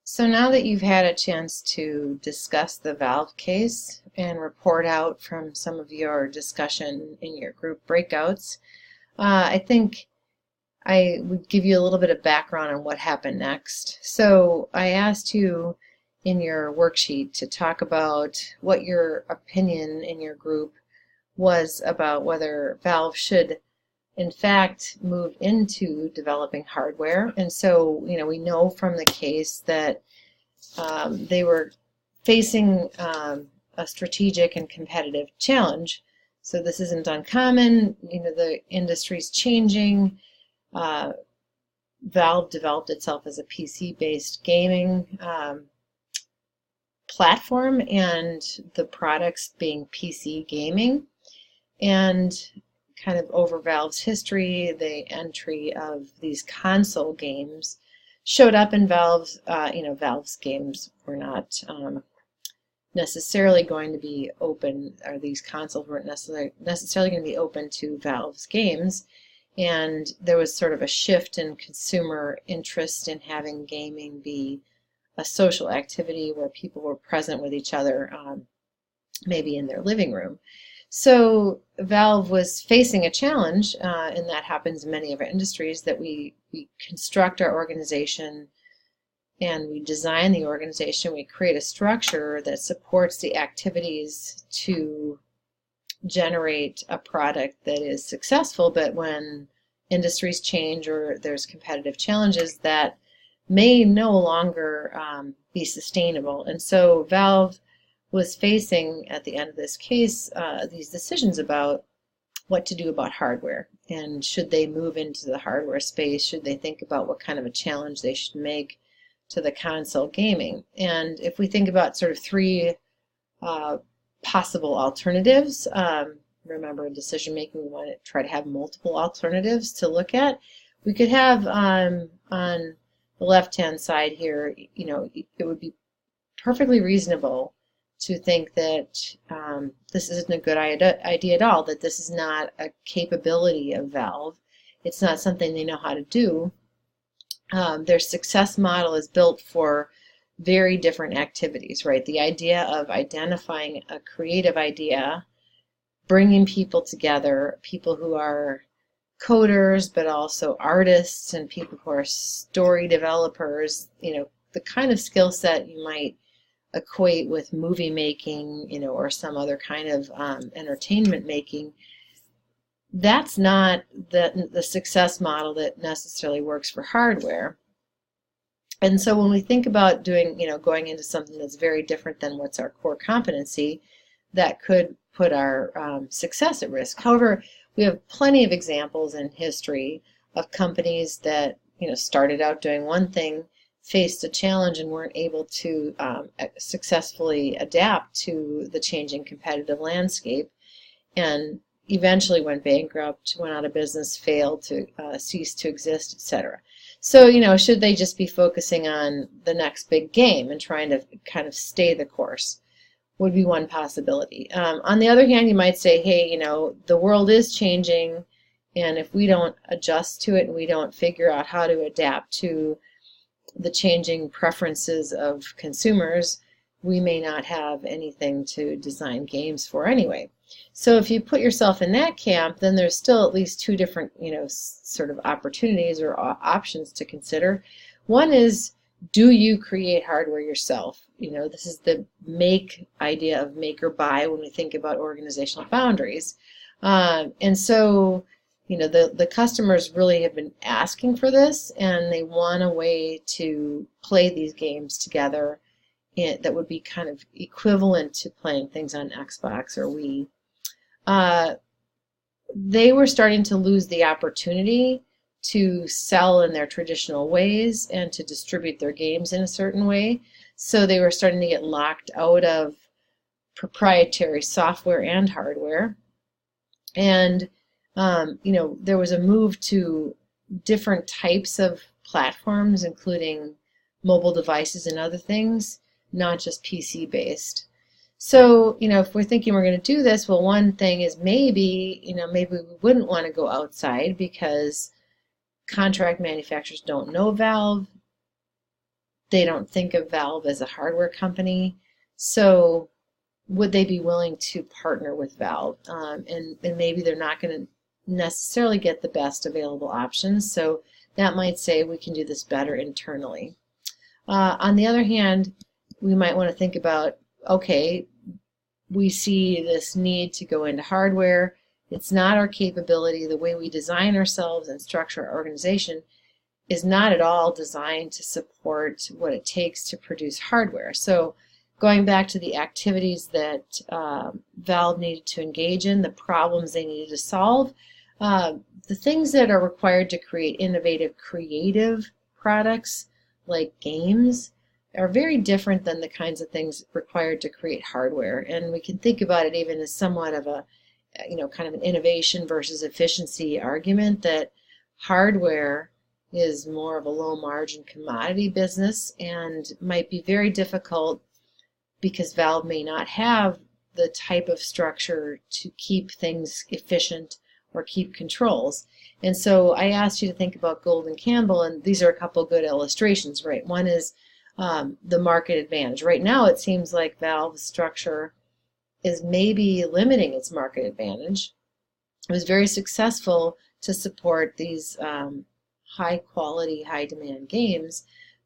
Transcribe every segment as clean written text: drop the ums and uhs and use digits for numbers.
So now that you've had a chance to discuss the Valve case and report out from some of your discussion in your group breakouts, I think I would give you a little bit of background on what happened next. So I asked you in your worksheet to talk about what your opinion in your group was about whether Valve should in fact move into developing hardware. And so, we know from the case that they were facing a strategic and competitive challenge. So this isn't uncommon. The industry's changing. Valve developed itself as a PC-based gaming platform, and the products being PC gaming. And kind of over Valve's history, the entry of these console games showed up in Valve's, Valve's games were not necessarily going to be open, or these consoles weren't necessarily going to be open to Valve's games. And there was sort of a shift in consumer interest in having gaming be a social activity where people were present with each other, maybe in their living room. So Valve was facing a challenge, and that happens in many of our industries, that we construct our organization and we design the organization, we create a structure that supports the activities to generate a product that is successful, but when industries change or there's competitive challenges, that may no longer be sustainable. And so Valve was facing, at the end of this case, these decisions about what to do about hardware. And should they move into the hardware space? Should they think about what kind of a challenge they should make to the console gaming? And if we think about sort of three possible alternatives, remember, in decision making, we want to try to have multiple alternatives to look at. We could have on the left-hand side here, it would be perfectly reasonable to think that this isn't a good idea at all, that this is not a capability of Valve. It's not something they know how to do. Their success model is built for very different activities, right? The idea of identifying a creative idea, bringing people together, people who are coders, but also artists and people who are story developers, the kind of skill set you might equate with movie making, or some other kind of entertainment making. That's not the success model that necessarily works for hardware. And so when we think about doing, going into something that's very different than what's our core competency, that could put our success at risk. However, we have plenty of examples in history of companies that, started out doing one thing, faced a challenge and weren't able to successfully adapt to the changing competitive landscape, and eventually went bankrupt, went out of business, failed to cease to exist, etc. So, should they just be focusing on the next big game and trying to kind of stay the course? Would be one possibility. On the other hand, you might say, hey, the world is changing, and if we don't adjust to it and we don't figure out how to adapt to the changing preferences of consumers, we may not have anything to design games for anyway. So if you put yourself in that camp, then there's still at least two different, sort of opportunities or options to consider. One is, do you create hardware yourself? This is the make idea of make or buy when we think about organizational boundaries. And so, the customers really have been asking for this, and they want a way to play these games together that would be kind of equivalent to playing things on Xbox or Wii. They were starting to lose the opportunity to sell in their traditional ways and to distribute their games in a certain way. So they were starting to get locked out of proprietary software and hardware. And, there was a move to different types of platforms, including mobile devices and other things, not just PC-based. So, if we're thinking we're going to do this, well, one thing is maybe we wouldn't want to go outside because contract manufacturers don't know Valve. they don't think of Valve as a hardware company. So would they be willing to partner with Valve? And maybe they're not going to necessarily get the best available options. So that might say we can do this better internally. On the other hand, we might want to think about, okay, we see this need to go into hardware. It's not our capability. The way we design ourselves and structure our organization is not at all designed to support what it takes to produce hardware. So going back to the activities that Valve needed to engage in, the problems they needed to solve, the things that are required to create innovative, creative products like games are very different than the kinds of things required to create hardware. And we can think about it even as somewhat of a, kind of an innovation versus efficiency argument, that hardware is more of a low margin commodity business and might be very difficult because Valve may not have the type of structure to keep things efficient or keep controls. And so I asked you to think about Gould and Campbell, and these are a couple good illustrations, right? One is the market advantage. Right now it seems like Valve's structure is maybe limiting its market advantage. It was very successful to support these high quality, high demand games,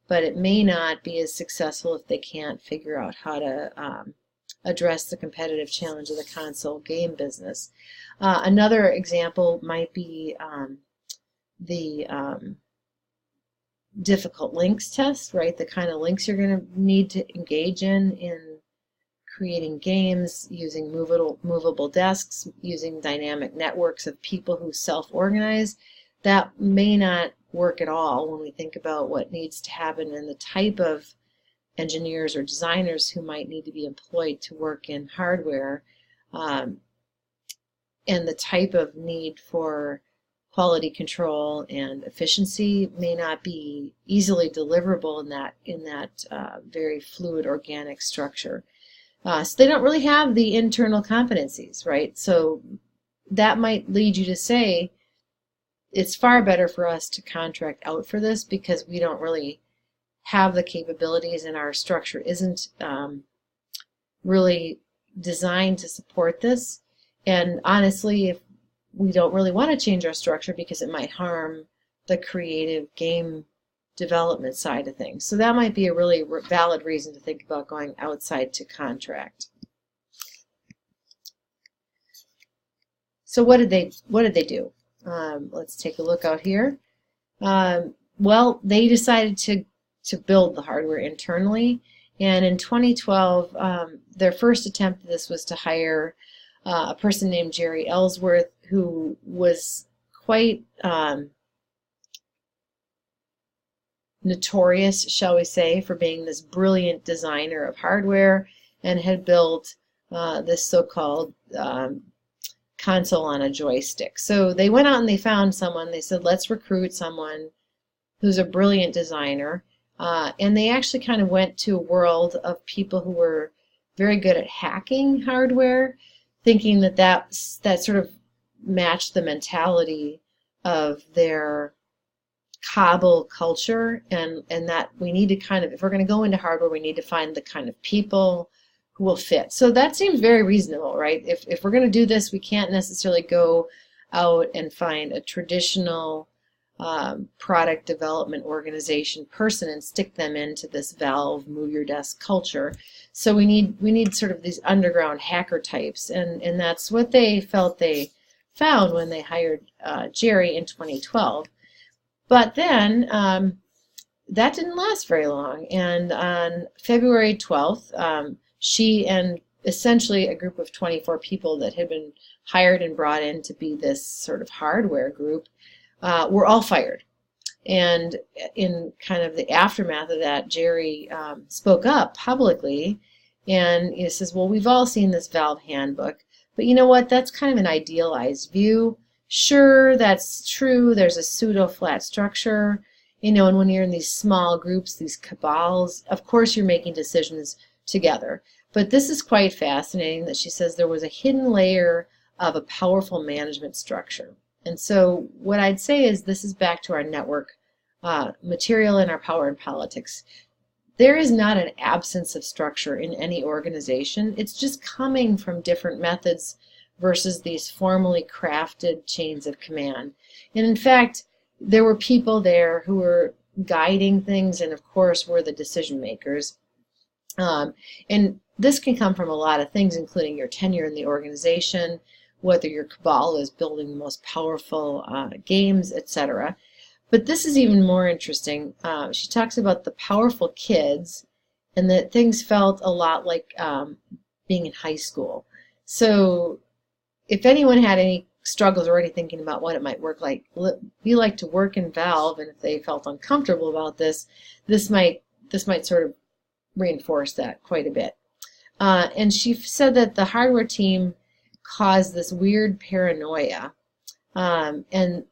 but it may not be as successful if they can't figure out how to address the competitive challenge of the console game business. Another example might be the difficult links test, right? The kind of links you're going to need to engage in creating games, using movable desks, using dynamic networks of people who self-organize. That may not work at all when we think about what needs to happen and the type of engineers or designers who might need to be employed to work in hardware, and the type of need for quality control and efficiency may not be easily deliverable in that very fluid organic structure. So they don't really have the internal competencies, right? So that might lead you to say it's far better for us to contract out for this because we don't really have the capabilities and our structure isn't really designed to support this. And honestly, if we don't really want to change our structure because it might harm the creative game development side of things. So that might be a really valid reason to think about going outside to contract. So what did they do? Let's take a look out here. Well, they decided to build the hardware internally, and in 2012 their first attempt at this was to hire a person named Jerry Ellsworth, who was quite notorious, shall we say, for being this brilliant designer of hardware, and had built this so-called console on a joystick. So they went out and they found someone. They said, let's recruit someone who's a brilliant designer. And they actually kind of went to a world of people who were very good at hacking hardware, thinking that sort of matched the mentality of their cobble culture, and that we need to kind of, if we're going to go into hardware, we need to find the kind of people who will fit. So that seems very reasonable, right? If we're going to do this, we can't necessarily go out and find a traditional product development organization person and stick them into this Valve move your desk culture. So we need sort of these underground hacker types, and that's what they felt they found when they hired Jerry in 2012. But then that didn't last very long, and on February 12th, she and essentially a group of 24 people that had been hired and brought in to be this sort of hardware group were all fired. And in kind of the aftermath of that, Jerry spoke up publicly, and he says, well, we've all seen this Valve handbook, but you know what, that's kind of an idealized view. Sure, that's true, there's a pseudo-flat structure, and when you're in these small groups, these cabals, of course you're making decisions together. But this is quite fascinating that she says there was a hidden layer of a powerful management structure. And so what I'd say is this is back to our network material and our power and politics. there is not an absence of structure in any organization. It's just coming from different methods versus these formally crafted chains of command. And in fact, there were people there who were guiding things and, of course, were the decision makers. And this can come from a lot of things, including your tenure in the organization, whether your cabal is building the most powerful games, etc. But this is even more interesting. She talks about the powerful kids and that things felt a lot like being in high school. So if anyone had any struggles already thinking about what it might be like to work in Valve, and if they felt uncomfortable about this might sort of reinforce that quite a bit. And she said that the hardware team caused this weird paranoia. And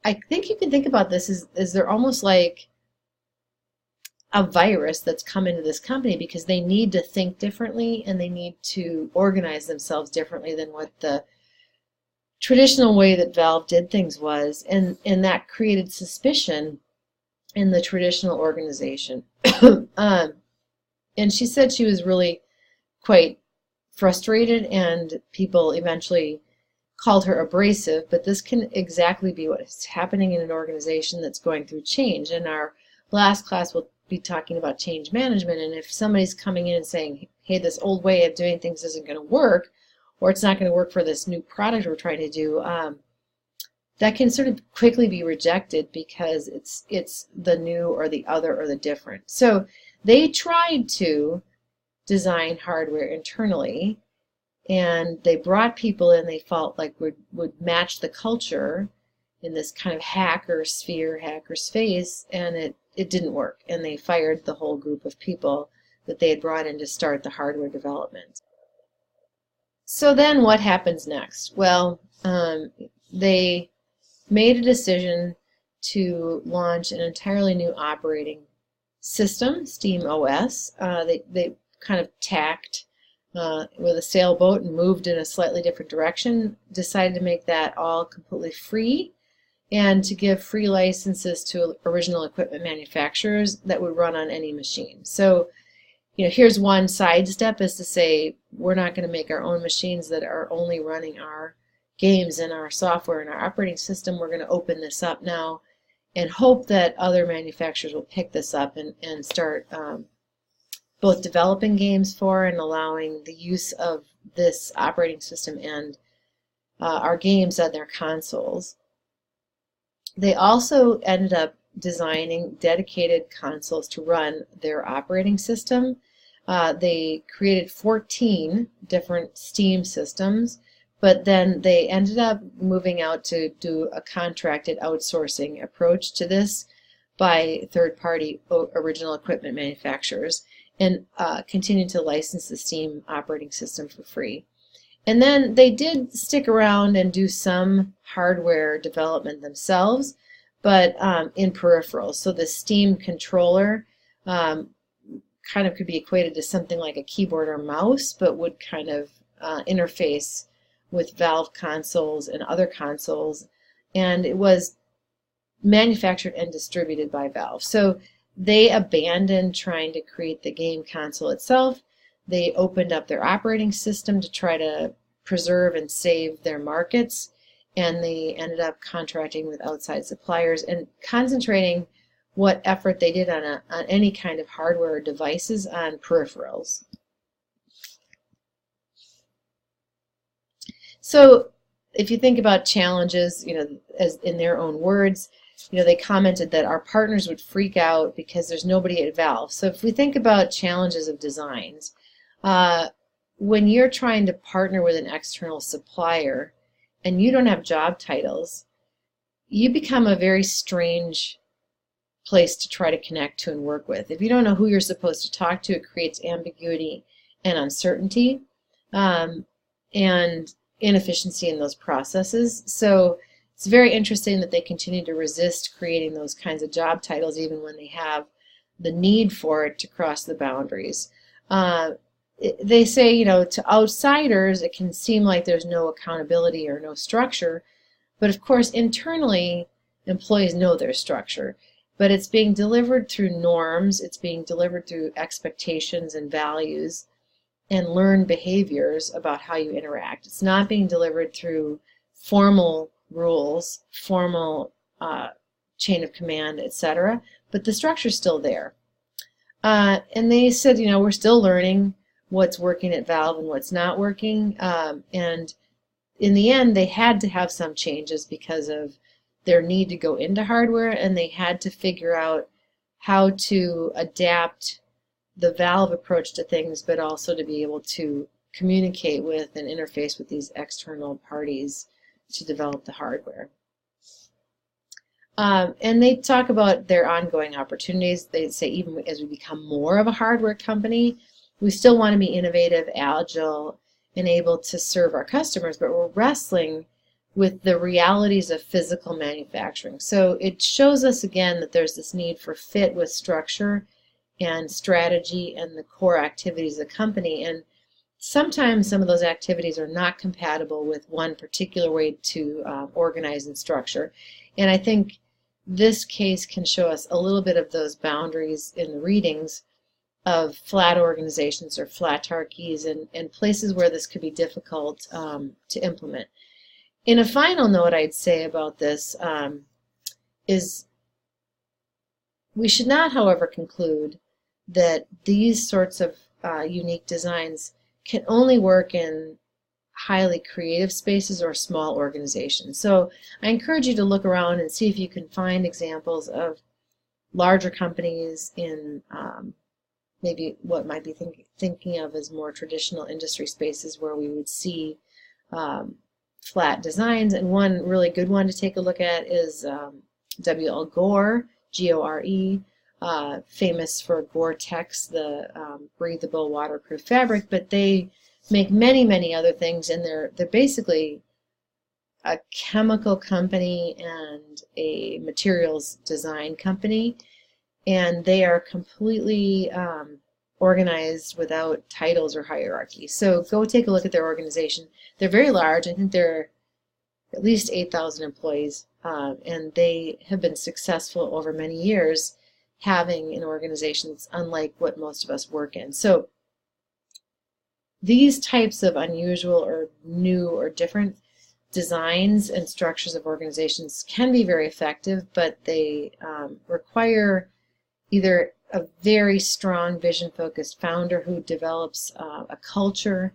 I think you can think about this as they're almost like a virus that's come into this company because they need to think differently and they need to organize themselves differently than what the traditional way that Valve did things was. And that created suspicion in the traditional organization. And she said she was really quite frustrated, and people eventually called her abrasive, but this can exactly be what's happening in an organization that's going through change. In our last class, we'll be talking about change management, and if somebody's coming in and saying, hey, this old way of doing things isn't going to work, or it's not going to work for this new product we're trying to do, that can sort of quickly be rejected because it's the new or the other or the different. So they tried to design hardware internally, and they brought people in they felt like would match the culture in this kind of hacker sphere, hacker space, and it didn't work. And they fired the whole group of people that they had brought in to start the hardware development. So then what happens next? Well, they made a decision to launch an entirely new operating system, Steam OS. They kind of tacked with a sailboat and moved in a slightly different direction, decided to make that all completely free and to give free licenses to original equipment manufacturers that would run on any machine. So, here's one sidestep is to say we're not going to make our own machines that are only running our games and our software and our operating system. We're going to open this up now and hope that other manufacturers will pick this up and start both developing games for and allowing the use of this operating system and our games on their consoles. They also ended up designing dedicated consoles to run their operating system. They created 14 different Steam systems, but then they ended up moving out to do a contracted outsourcing approach to this by third-party original equipment manufacturers and continued to license the Steam operating system for free. And then they did stick around and do some hardware development themselves, but in peripherals. So the Steam controller kind of could be equated to something like a keyboard or mouse, but would kind of interface with Valve consoles and other consoles, and it was manufactured and distributed by Valve. So they abandoned trying to create the game console itself. They opened up their operating system to try to preserve and save their markets, and they ended up contracting with outside suppliers and concentrating what effort they did on any kind of hardware or devices on peripherals. So if you think about challenges, as in their own words, they commented that our partners would freak out because there's nobody at Valve. So if we think about challenges of designs, when you're trying to partner with an external supplier and you don't have job titles, you become a very strange place to try to connect to and work with. If you don't know who you're supposed to talk to, it creates ambiguity and uncertainty and inefficiency in those processes. So it's very interesting that they continue to resist creating those kinds of job titles even when they have the need for it to cross the boundaries. They say, to outsiders it can seem like there's no accountability or no structure, but of course internally employees know their structure. but it's being delivered through norms, it's being delivered through expectations and values and learned behaviors about how you interact. It's not being delivered through formal rules, formal chain of command, etc., but the structure's still there. And they said, we're still learning what's working at Valve and what's not working, and in the end, they had to have some changes because of their need to go into hardware, and they had to figure out how to adapt the Valve approach to things, but also to be able to communicate with and interface with these external parties to develop the hardware. And they talk about their ongoing opportunities. They say even as we become more of a hardware company, we still want to be innovative, agile, and able to serve our customers, but we're wrestling with the realities of physical manufacturing. So it shows us again that there's this need for fit with structure and strategy and the core activities of the company. And sometimes some of those activities are not compatible with one particular way to organize and structure. And I think this case can show us a little bit of those boundaries in the readings of flat organizations or flat hierarchies and places where this could be difficult to implement. In a final note I'd say about this is we should not, however, conclude that these sorts of unique designs can only work in highly creative spaces or small organizations. So I encourage you to look around and see if you can find examples of larger companies in maybe what might be thinking of as more traditional industry spaces where we would see flat designs. And one really good one to take a look at is W.L. Gore, G-O-R-E, famous for Gore-Tex, the breathable waterproof fabric, but they make many, many other things, and they're basically a chemical company and a materials design company, and they are completely organized without titles or hierarchy. So go take a look at their organization. They're very large. I think they're at least 8,000 employees, and they have been successful over many years having an organization that's unlike what most of us work in. So these types of unusual or new or different designs and structures of organizations can be very effective, but they require either a very strong vision-focused founder who develops a culture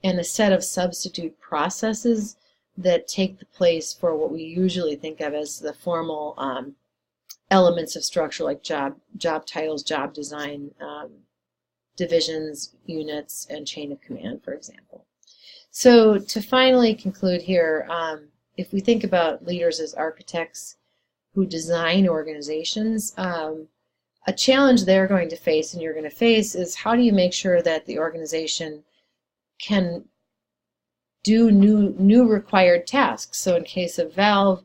and a set of substitute processes that take the place for what we usually think of as the formal elements of structure, like job titles, job design, divisions, units, and chain of command, for example. So to finally conclude here, if we think about leaders as architects who design organizations, a challenge they're going to face and you're going to face is how do you make sure that the organization can do new required tasks. So in case of Valve,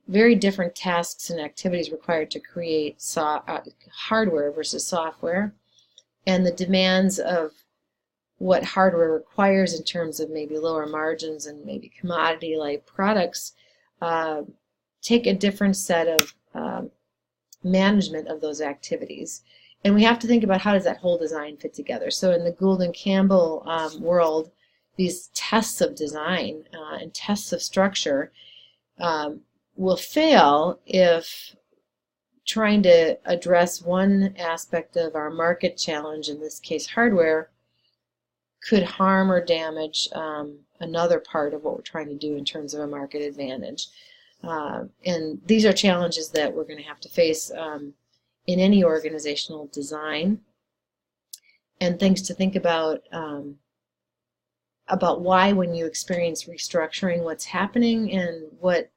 very different tasks and activities required to create hardware versus software, and the demands of what hardware requires in terms of maybe lower margins and maybe commodity-like products take a different set of management of those activities. And we have to think about how does that whole design fit together. So in the Gould and Campbell world, these tests of design and tests of structure will fail if trying to address one aspect of our market challenge, in this case hardware, could harm or damage another part of what we're trying to do in terms of a market advantage. And these are challenges that we're going to have to face in any organizational design, and things to think about why, when you experience restructuring, what's happening and what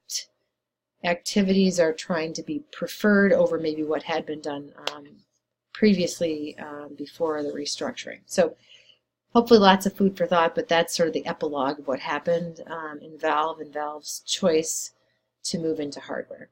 activities are trying to be preferred over maybe what had been done previously before the restructuring. So hopefully lots of food for thought, but that's sort of the epilogue of what happened in Valve and Valve's choice to move into hardware.